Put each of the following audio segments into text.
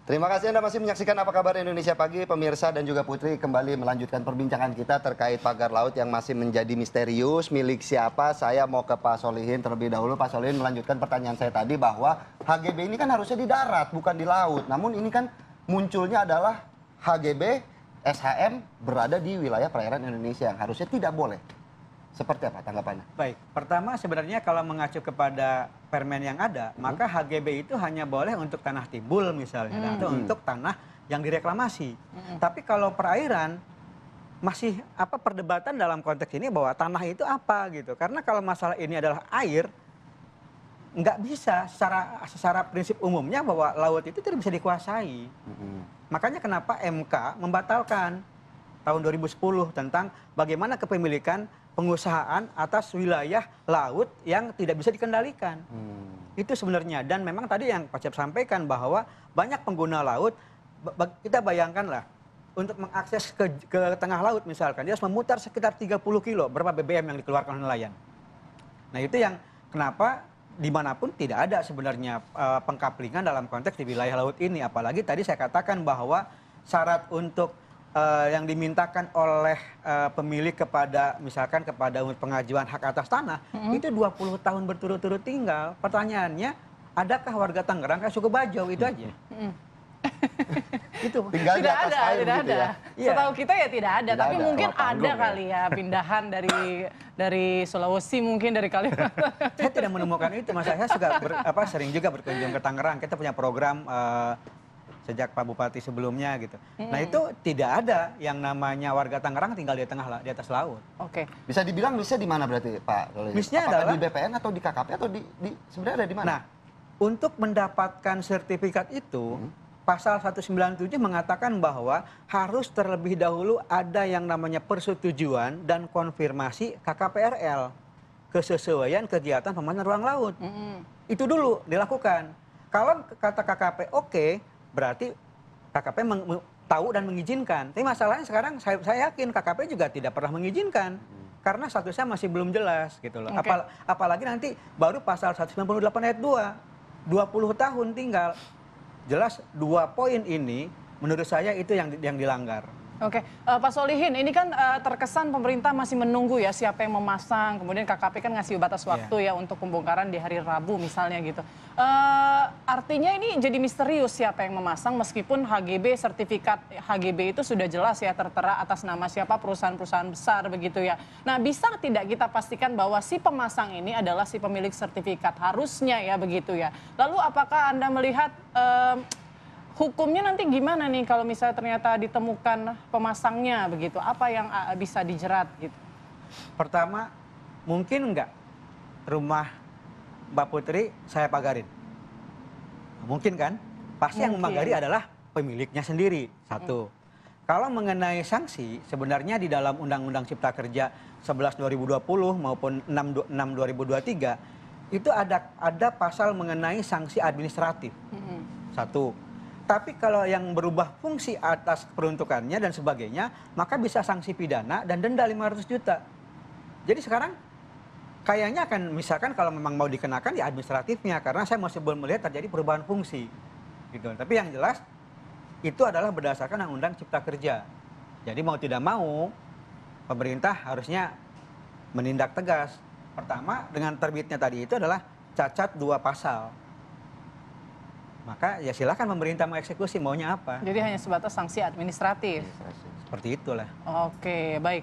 Terima kasih Anda masih menyaksikan Apa Kabar Indonesia Pagi. Pemirsa dan juga Putri kembali melanjutkan perbincangan kita terkait pagar laut yang masih menjadi misterius. Milik siapa? Saya mau ke Pak Solihin terlebih dahulu. Pak Solihin melanjutkan pertanyaan saya tadi bahwa HGB ini kan harusnya di darat, bukan di laut. Namun ini kan munculnya adalah HGB, SHM berada di wilayah perairan Indonesia yang harusnya tidak boleh. Seperti apa tanggapannya? Baik, pertama sebenarnya kalau mengacu kepada permen yang ada, maka HGB itu hanya boleh untuk tanah timbul misalnya, atau untuk tanah yang direklamasi. Tapi kalau perairan, masih perdebatan dalam konteks ini bahwa tanah itu apa gitu. Karena kalau masalah ini adalah air, nggak bisa secara prinsip umumnya bahwa laut itu tidak bisa dikuasai. Makanya kenapa MK membatalkan tahun 2010 tentang bagaimana kepemilikan pengusahaan atas wilayah laut yang tidak bisa dikendalikan. Itu sebenarnya. Dan memang tadi yang Pak Cep sampaikan bahwa banyak pengguna laut, kita bayangkanlah, untuk mengakses ke tengah laut misalkan, dia harus memutar sekitar 30 kilo, berapa BBM yang dikeluarkan oleh nelayan. Nah itu yang kenapa dimanapun tidak ada sebenarnya pengkaplingan dalam konteks di wilayah laut ini. Apalagi tadi saya katakan bahwa syarat untuk yang dimintakan oleh pemilik kepada misalkan kepada pengajuan hak atas tanah itu 20 tahun berturut-turut tinggal. Pertanyaannya, adakah warga Tangerang kayak suku Bajau itu aja? Itu tinggal tidak ada, tidak gitu ada. Ya? Setahu kita ya tidak ada, tidak tapi ada. mungkin Kelapa ada ya? kali ya pindahan dari Sulawesi, mungkin dari Kalimantan. Saya tidak menemukan itu, Mas. Saya juga sering juga berkunjung ke Tangerang. Kita punya program sejak Pak Bupati sebelumnya gitu. Nah itu tidak ada yang namanya warga Tangerang tinggal di atas laut. Oke. Bisa dibilang misnya di mana berarti Pak? Misnya apakah adalah di BPN atau di KKP atau sebenarnya ada di mana? Nah, untuk mendapatkan sertifikat itu, pasal 197 mengatakan bahwa harus terlebih dahulu ada yang namanya persetujuan dan konfirmasi KKPRL, kesesuaian kegiatan pemanfaatan ruang laut. Itu dulu dilakukan. Kalau kata KKP oke, berarti KKP tahu dan mengizinkan. Tapi masalahnya sekarang saya yakin KKP juga tidak pernah mengizinkan. Karena statusnya masih belum jelas gitu loh. Okay. Apalagi nanti baru pasal 198 ayat 2. 20 tahun tinggal. Jelas 2 poin ini menurut saya itu yang dilanggar. Oke, Pak Solihin, ini kan terkesan pemerintah masih menunggu ya siapa yang memasang, kemudian KKP kan ngasih batas waktu ya untuk pembongkaran di hari Rabu misalnya gitu. Artinya ini jadi misterius siapa yang memasang meskipun HGB, sertifikat HGB itu sudah jelas ya tertera atas nama siapa perusahaan-perusahaan besar begitu ya. Nah bisa tidak kita pastikan bahwa si pemasang ini adalah si pemilik sertifikat, harusnya ya begitu ya. Lalu apakah Anda melihat hukumnya nanti gimana nih kalau misalnya ternyata ditemukan pemasangnya begitu? Apa yang bisa dijerat gitu? Pertama, mungkin enggak rumah Mbak Putri saya pagarin? Mungkin kan? Pasti yang memagari adalah pemiliknya sendiri, satu. Kalau mengenai sanksi, sebenarnya di dalam Undang-Undang Cipta Kerja 11 2020 maupun 6 2023, itu ada pasal mengenai sanksi administratif. Satu. Tapi kalau yang berubah fungsi atas peruntukannya dan sebagainya, maka bisa sanksi pidana dan denda 500 juta. Jadi sekarang kayaknya akan misalkan kalau memang mau dikenakan di administratifnya, karena saya masih belum melihat terjadi perubahan fungsi. Gitu. Tapi yang jelas itu adalah berdasarkan Undang-Undang Cipta Kerja. Jadi mau tidak mau pemerintah harusnya menindak tegas. Pertama dengan terbitnya tadi itu adalah cacat 2 pasal. Maka ya silakan pemerintah mengeksekusi maunya apa. Jadi hanya sebatas sanksi administratif. Seperti itulah. Oke, baik.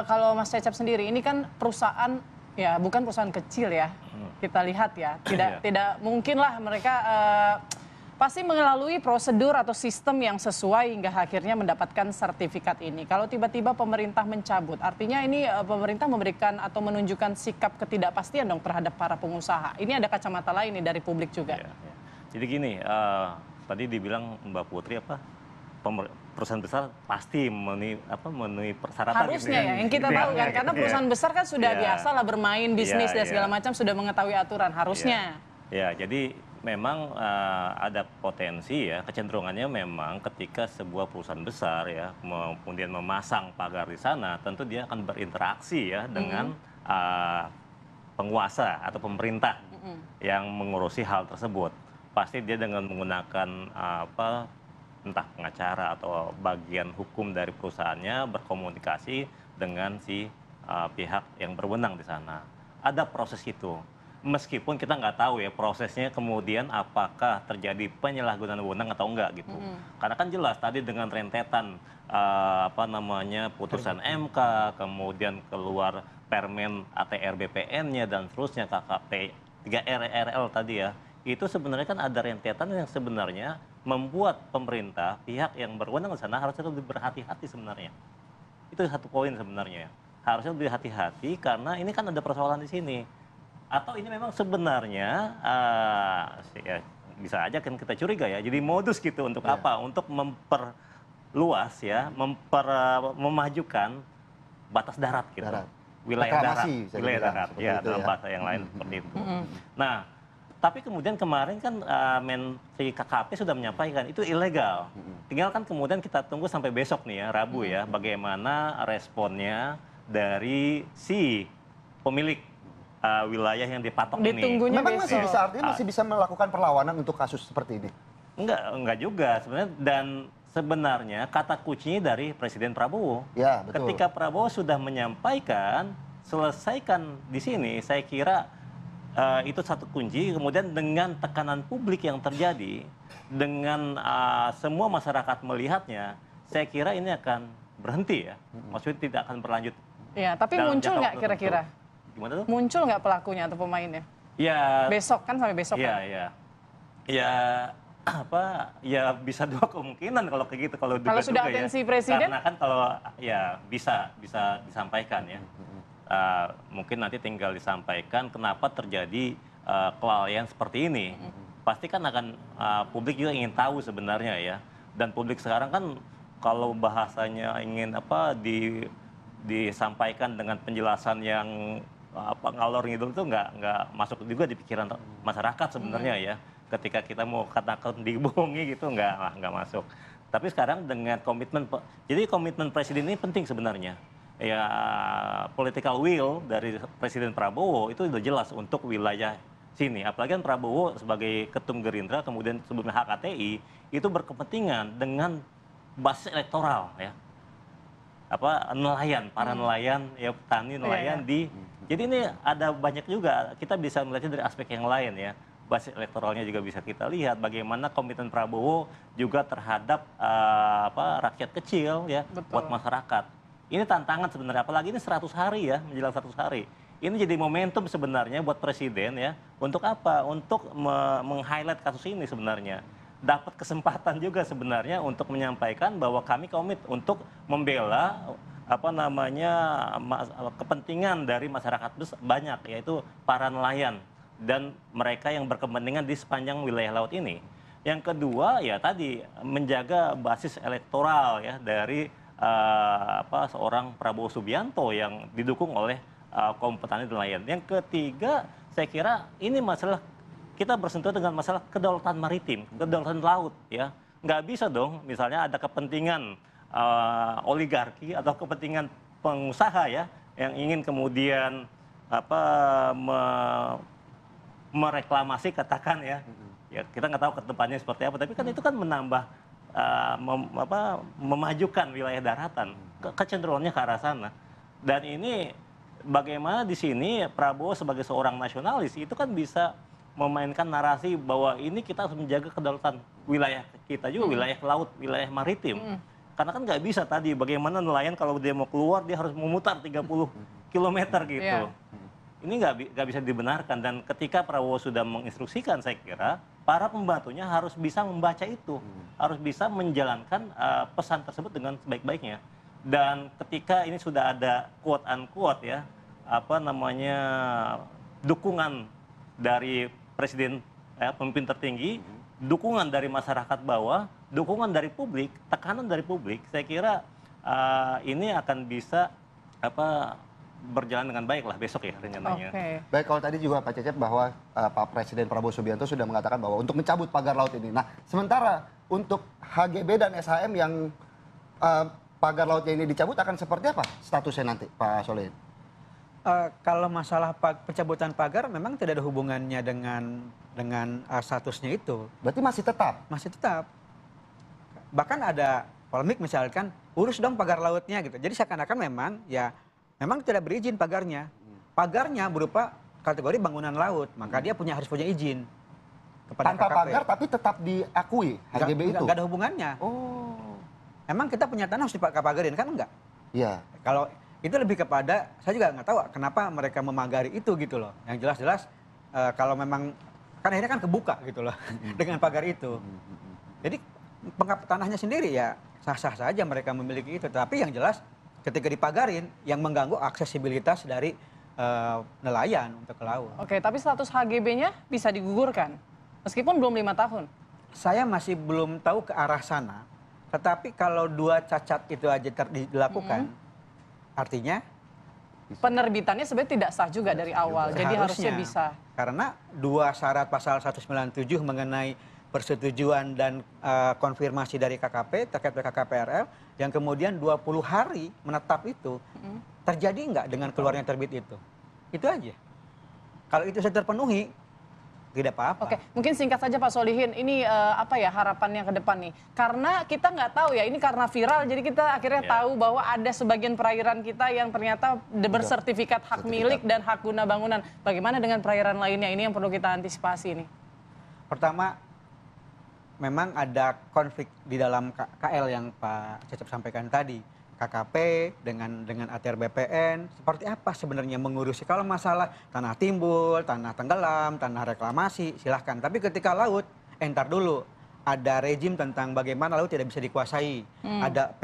Kalau Mas Cecep sendiri, ini kan perusahaan ya bukan perusahaan kecil ya. Kita lihat ya, tidak mungkinlah mereka pasti melalui prosedur atau sistem yang sesuai hingga akhirnya mendapatkan sertifikat ini. Kalau tiba-tiba pemerintah mencabut, artinya ini pemerintah memberikan atau menunjukkan sikap ketidakpastian dong terhadap para pengusaha. Ini ada kacamata lain nih dari publik juga. Jadi gini, tadi dibilang Mbak Putri perusahaan besar pasti memenuhi persyaratan. Harusnya gitu ya, yang kita tahu kan, karena perusahaan besar kan sudah biasa lah bermain bisnis dan segala macam, sudah mengetahui aturan, harusnya. Ya, jadi memang ada potensi ya, kecenderungannya memang ketika sebuah perusahaan besar ya, kemudian memasang pagar di sana, tentu dia akan berinteraksi ya dengan penguasa atau pemerintah yang mengurusi hal tersebut. pasti dia dengan menggunakan entah pengacara atau bagian hukum dari perusahaannya berkomunikasi dengan si pihak yang berwenang di sana. Ada proses itu. Meskipun kita nggak tahu ya prosesnya kemudian apakah terjadi penyalahgunaan wewenang atau enggak gitu. Karena kan jelas tadi dengan rentetan putusan MK, kemudian keluar Permen ATR BPN-nya dan seterusnya KKP 3RL tadi ya. Itu sebenarnya kan ada rentetan yang sebenarnya membuat pemerintah, pihak yang berwenang di sana harusnya lebih berhati-hati sebenarnya. Itu satu poin sebenarnya ya. Harusnya lebih hati-hati karena ini kan ada persoalan di sini. Atau ini memang sebenarnya ya, bisa aja kan kita curiga ya. Jadi modus gitu untuk apa? Untuk memperluas ya, memajukan batas darat gitu. Wilayah darat, wilayah darat. Ya, dalam bahasa yang lain seperti itu. Nah, tapi kemudian kemarin kan Menteri KKP sudah menyampaikan itu ilegal. Tinggal kan kemudian kita tunggu sampai besok nih ya, Rabu ya, bagaimana responnya dari si pemilik wilayah yang dipatok ini. Memang masih bisa, artinya masih bisa melakukan perlawanan untuk kasus seperti ini? Enggak juga sebenarnya. Dan sebenarnya kata kuncinya dari Presiden Prabowo. Ya, betul. Ketika Prabowo sudah menyampaikan, selesaikan di sini, saya kira itu satu kunci. Kemudian dengan tekanan publik yang terjadi, dengan semua masyarakat melihatnya, saya kira ini akan berhenti ya. Maksudnya tidak akan berlanjut. Ya, tapi muncul nggak kira-kira? Gimana tuh? Muncul nggak pelakunya atau pemainnya? Ya. Besok kan, sampai besok kan? Ya ya bisa dua kemungkinan kalau kayak gitu, kalau sudah atensi presiden? Karena kan kalau ya bisa disampaikan ya. Mungkin nanti tinggal disampaikan kenapa terjadi kelalaian seperti ini. Pasti kan akan publik juga ingin tahu sebenarnya ya. Dan publik sekarang kan kalau bahasanya ingin disampaikan dengan penjelasan yang ngalor ngidul itu nggak masuk juga di pikiran masyarakat sebenarnya ya. Ketika kita mau katakan dibohongi gitu nggak masuk. Tapi sekarang dengan jadi komitmen presiden ini penting sebenarnya. Ya political will dari Presiden Prabowo itu sudah jelas untuk wilayah sini. Apalagi kan Prabowo sebagai ketum Gerindra kemudian sebelumnya HKTI itu berkepentingan dengan basis elektoral ya. Para nelayan ya, petani nelayan jadi ini ada banyak juga kita bisa melihatnya dari aspek yang lain ya. Basis elektoralnya juga bisa kita lihat bagaimana komitmen Prabowo juga terhadap rakyat kecil ya. Betul. Buat masyarakat. Ini tantangan sebenarnya, apalagi ini 100 hari ya, menjelang 100 hari. Ini jadi momentum sebenarnya buat presiden ya, untuk apa? Untuk meng-highlight kasus ini sebenarnya. Dapat kesempatan juga sebenarnya untuk menyampaikan bahwa kami komit untuk membela kepentingan dari masyarakat banyak, yaitu para nelayan dan mereka yang berkepentingan di sepanjang wilayah laut ini. Yang kedua ya tadi menjaga basis elektoral ya dari seorang Prabowo Subianto yang didukung oleh kaum petani nelayan. Yang ketiga saya kira ini masalah kita bersentuhan dengan masalah kedaulatan maritim, kedaulatan laut ya. Nggak bisa dong misalnya ada kepentingan oligarki atau kepentingan pengusaha ya yang ingin kemudian mereklamasi katakan ya. Ya kita nggak tahu ke depannya seperti apa, tapi kan itu kan menambah memajukan wilayah daratan, kecenderungannya ke arah sana. Dan ini bagaimana di sini Prabowo sebagai seorang nasionalis itu kan bisa memainkan narasi bahwa ini kita harus menjaga kedaulatan wilayah kita juga, wilayah laut, wilayah maritim. Karena kan nggak bisa tadi bagaimana nelayan kalau dia mau keluar dia harus memutar 30 km gitu. Yeah. Ini nggak bisa dibenarkan, dan ketika Prabowo sudah menginstruksikan saya kira para pembantunya harus bisa membaca itu, harus bisa menjalankan pesan tersebut dengan sebaik-baiknya. Dan ketika ini sudah ada quote unquote ya dukungan dari presiden pemimpin tertinggi, dukungan dari masyarakat bawah, dukungan dari publik, tekanan dari publik, saya kira ini akan bisa berjalan dengan baik lah besok ya rencananya. Okay. Baik, kalau tadi juga Pak Cecep bahwa Pak Presiden Prabowo Subianto sudah mengatakan bahwa untuk mencabut pagar laut ini. Nah, sementara untuk HGB dan SHM yang pagar lautnya ini dicabut akan seperti apa statusnya nanti, Pak Solihin? Kalau masalah pencabutan pagar memang tidak ada hubungannya dengan statusnya itu. Berarti masih tetap? Masih tetap. Bahkan ada polemik misalkan, urus dong pagar lautnya gitu. Jadi seakan-akan memang ya memang tidak berizin pagarnya. Pagarnya berupa kategori bangunan laut, maka dia harus punya izin kepada Tanpa KKP. pagar tapi tetap diakui HGB itu? Nggak ada hubungannya. Oh. Emang kita punya tanah harus dipagarin kan enggak? Iya. Kalau itu lebih kepada, saya juga nggak tahu kenapa mereka memagari itu gitu loh. Yang jelas-jelas kalau memang, kan akhirnya kan kebuka gitu loh dengan pagar itu. Jadi tanahnya sendiri ya sah-sah saja mereka memiliki itu. Tapi yang jelas ketika dipagarin yang mengganggu aksesibilitas dari nelayan untuk ke laut. Oke, tapi status HGB-nya bisa digugurkan meskipun belum 5 tahun. Saya masih belum tahu ke arah sana. Tetapi kalau 2 cacat itu aja dilakukan, artinya Penerbitannya sebenarnya tidak sah juga dari awal, jadi harusnya bisa. Karena 2 syarat pasal 197 mengenai persetujuan dan konfirmasi dari KKP terkait KKPRL yang kemudian 20 hari menetap itu terjadi nggak dengan keluarnya terbit itu? Itu aja. Kalau itu sudah terpenuhi, tidak apa-apa. Oke, mungkin singkat saja Pak Solihin, ini apa ya harapannya ke depan nih? Karena kita nggak tahu ya, ini karena viral, jadi kita akhirnya tahu bahwa ada sebagian perairan kita yang ternyata bersertifikat hak milik dan hak guna bangunan. Bagaimana dengan perairan lainnya? Ini yang perlu kita antisipasi nih. Pertama, memang ada konflik di dalam KL yang Pak Cecep sampaikan tadi. KKP dengan ATR BPN, seperti apa sebenarnya mengurusi. Kalau masalah tanah timbul, tanah tenggelam, tanah reklamasi, silahkan. Tapi ketika laut, entar dulu. Ada rejim tentang bagaimana laut tidak bisa dikuasai. Ada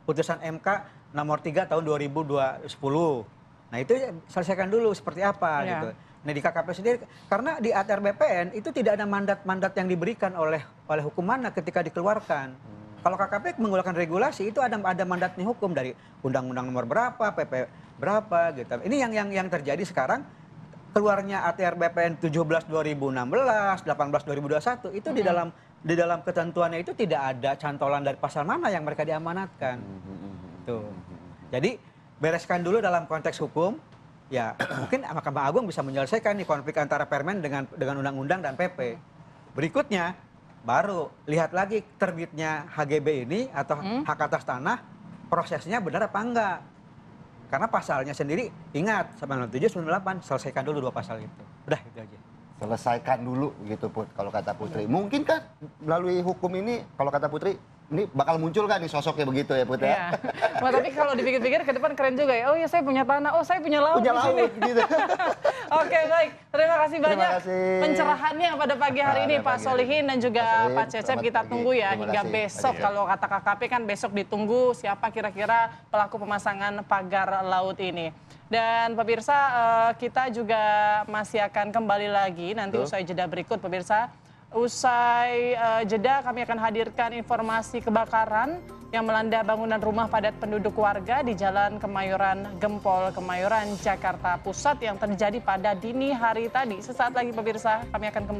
putusan MK nomor 3 tahun 2010. Nah itu selesaikan dulu seperti apa gitu. Nah di KKP sendiri, karena di ATR BPN itu tidak ada mandat-mandat yang diberikan oleh hukum mana ketika dikeluarkan. Kalau KKP mengeluarkan regulasi itu ada mandatnya hukum dari undang-undang nomor berapa, PP berapa gitu. Ini yang terjadi sekarang, keluarnya ATR BPN 17 2016, 18 2021 itu di dalam ketentuannya itu tidak ada cantolan dari pasal mana yang mereka diamanatkan. Tuh. Jadi bereskan dulu dalam konteks hukum. Ya, mungkin Mahkamah Agung bisa menyelesaikan nih konflik antara Permen dengan undang-undang dan PP. Berikutnya baru lihat lagi terbitnya HGB ini atau hak atas tanah, prosesnya benar apa enggak. Karena pasalnya sendiri, ingat 97, 98, selesaikan dulu 2 pasal itu. Udah itu aja. Selesaikan dulu gitu Put, kalau kata Putri. Mungkin kan melalui hukum ini, kalau kata Putri, ini bakal muncul kan nih sosoknya begitu ya Put ya? Iya. Wah, tapi kalau dipikir-pikir ke depan keren juga ya. Oh ya saya punya tanah, oh saya punya laut Punya di sini. laut gitu. Oke baik, terima kasih Terima banyak kasih. pencerahannya pada pagi hari ini Pada Pak pagi hari Solihin dan juga Pak Solihin, Pak Cecep. selamat Kita pagi. tunggu ya Terima hingga kasih. besok. Pagi. Kalau kata KKP kan besok ditunggu siapa kira-kira pelaku pemasangan pagar laut ini. Dan pemirsa kita juga masih akan kembali lagi nanti usai jeda berikut pemirsa. Usai jeda kami akan hadirkan informasi kebakaran yang melanda bangunan rumah padat penduduk warga di Jalan Kemayoran Gempol, Kemayoran, Jakarta Pusat yang terjadi pada dini hari tadi. Sesaat lagi pemirsa kami akan kembali.